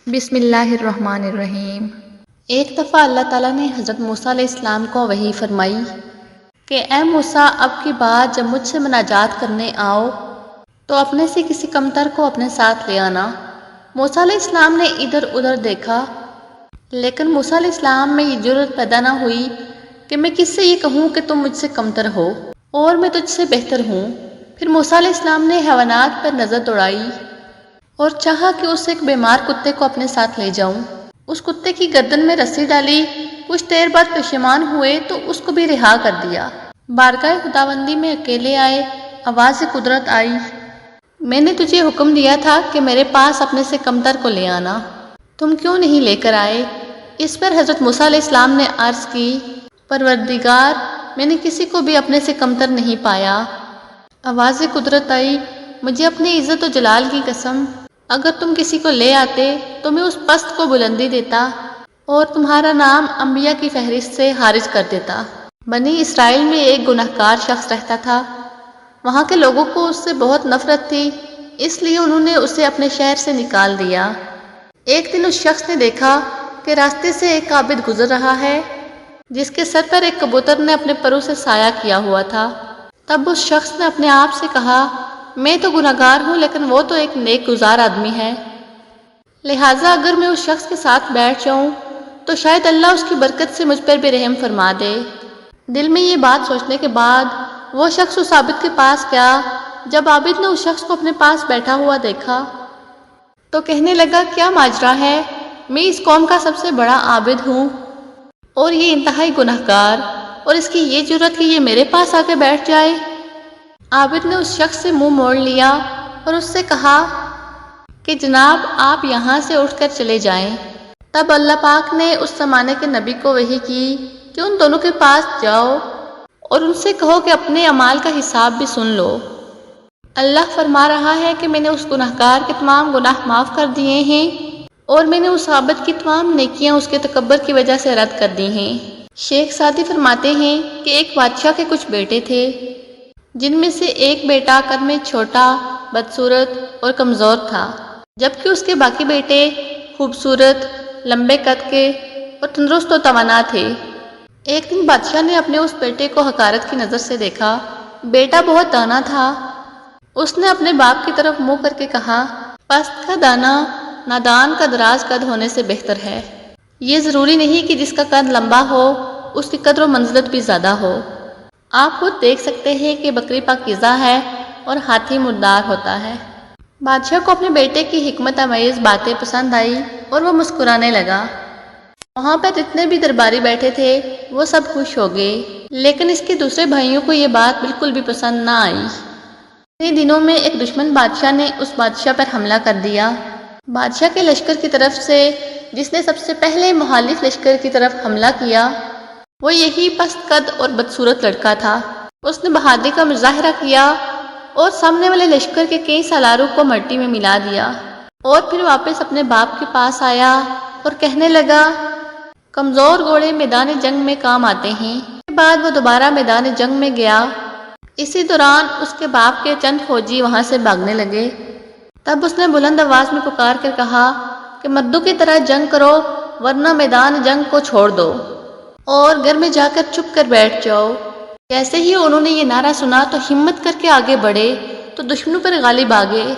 بسم اللہ الرحمن الرحیم۔ ایک دفعہ اللہ تعالیٰ نے حضرت موسیٰ علیہ السلام کو وحی فرمائی کہ اے موسیٰ، اب کی بات جب مجھ سے مناجات کرنے آؤ تو اپنے سے کسی کمتر کو اپنے ساتھ لے آنا۔ موسیٰ علیہ السلام نے ادھر ادھر دیکھا، لیکن موسیٰ علیہ السلام میں یہ جرأت پیدا نہ ہوئی کہ میں کس سے یہ کہوں کہ تم مجھ سے کمتر ہو اور میں تجھ سے بہتر ہوں۔ پھر موسیٰ علیہ السلام نے حیوانات پر نظر دوڑائی اور چاہا کہ اس ایک بیمار کتے کو اپنے ساتھ لے جاؤں۔ اس کتے کی گردن میں رسی ڈالی، کچھ دیر بعد پشیمان ہوئے تو اس کو بھی رہا کر دیا۔ بارگاہ خداوندی میں اکیلے آئے، آواز قدرت آئی، میں نے تجھے حکم دیا تھا کہ میرے پاس اپنے سے کمتر کو لے آنا، تم کیوں نہیں لے کر آئے؟ اس پر حضرت موسیٰ علیہ السلام نے عرض کی، پروردگار، میں نے کسی کو بھی اپنے سے کمتر نہیں پایا۔ آواز قدرت آئی، مجھے اپنی عزت و جلال کی قسم، اگر تم کسی کو لے آتے تو میں اس پست کو بلندی دیتا اور تمہارا نام انبیاء کی فہرست سے خارج کر دیتا۔ بنی اسرائیل میں ایک گنہگار شخص رہتا تھا، وہاں کے لوگوں کو اس سے بہت نفرت تھی، اس لیے انہوں نے اسے اپنے شہر سے نکال دیا۔ ایک دن اس شخص نے دیکھا کہ راستے سے ایک عابد گزر رہا ہے جس کے سر پر ایک کبوتر نے اپنے پروں سے سایہ کیا ہوا تھا۔ تب اس شخص نے اپنے آپ سے کہا، میں تو گنہگار ہوں لیکن وہ تو ایک نیک گزار آدمی ہے، لہٰذا اگر میں اس شخص کے ساتھ بیٹھ جاؤں تو شاید اللہ اس کی برکت سے مجھ پر بھی رحم فرما دے۔ دل میں یہ بات سوچنے کے بعد وہ شخص اس عابد کے پاس گیا۔ جب عابد نے اس شخص کو اپنے پاس بیٹھا ہوا دیکھا تو کہنے لگا، کیا ماجرا ہے؟ میں اس قوم کا سب سے بڑا عابد ہوں اور یہ انتہائی گنہگار، اور اس کی یہ جرأت کہ یہ میرے پاس آ کے بیٹھ جائے۔ عابد نے اس شخص سے منہ موڑ لیا اور اس سے کہا کہ جناب، آپ یہاں سے اٹھ کر چلے جائیں۔ تب اللہ پاک نے اس زمانے کے نبی کو وحی کی کہ ان دونوں کے پاس جاؤ اور ان سے کہو کہ اپنے اعمال کا حساب بھی سن لو۔ اللہ فرما رہا ہے کہ میں نے اس گنہگار کے تمام گناہ معاف کر دیے ہیں اور میں نے اس عابد کی تمام نیکیاں اس کے تکبر کی وجہ سے رد کر دی ہیں۔ شیخ سعدی فرماتے ہیں کہ ایک بادشاہ کے کچھ بیٹے تھے، جن میں سے ایک بیٹا قد میں چھوٹا، بدصورت اور کمزور تھا، جبکہ اس کے باقی بیٹے خوبصورت، لمبے قد کے اور تندرست و توانا تھے۔ ایک دن بادشاہ نے اپنے اس بیٹے کو حقارت کی نظر سے دیکھا۔ بیٹا بہت دانا تھا، اس نے اپنے باپ کی طرف منہ کر کے کہا، پست کا دانا نادان کا دراز قد ہونے سے بہتر ہے۔ یہ ضروری نہیں کہ جس کا قد لمبا ہو اس کی قدر و منزلت بھی زیادہ ہو۔ آپ خود دیکھ سکتے ہیں کہ بکری پاکیزہ ہے اور ہاتھی مردار ہوتا ہے۔ بادشاہ کو اپنے بیٹے کی حکمت امیز باتیں پسند آئی اور وہ مسکرانے لگا۔ وہاں پر جتنے بھی درباری بیٹھے تھے وہ سب خوش ہو گئے، لیکن اس کے دوسرے بھائیوں کو یہ بات بالکل بھی پسند نہ آئی۔ اتنے دنوں میں ایک دشمن بادشاہ نے اس بادشاہ پر حملہ کر دیا۔ بادشاہ کے لشکر کی طرف سے جس نے سب سے پہلے مخالف لشکر کی طرف حملہ کیا وہ یہی پست قد اور بدصورت لڑکا تھا۔ اس نے بہادری کا مظاہرہ کیا اور سامنے والے لشکر کے کئی سالاروں کو مٹی میں ملا دیا، اور پھر واپس اپنے باپ کے پاس آیا اور کہنے لگا، کمزور گھوڑے میدان جنگ میں کام آتے ہیں۔ اس کے بعد وہ دوبارہ میدان جنگ میں گیا۔ اسی دوران اس کے باپ کے چند فوجی وہاں سے بھاگنے لگے۔ تب اس نے بلند آواز میں پکار کر کہا کہ مردوں کی طرح جنگ کرو ورنہ میدان جنگ کو چھوڑ دو اور گھر میں جا کر چھپ کر بیٹھ جاؤ۔ جیسے ہی انہوں نے یہ نعرہ سنا تو ہمت کر کے آگے بڑھے تو دشمنوں پر غالب آ گئے۔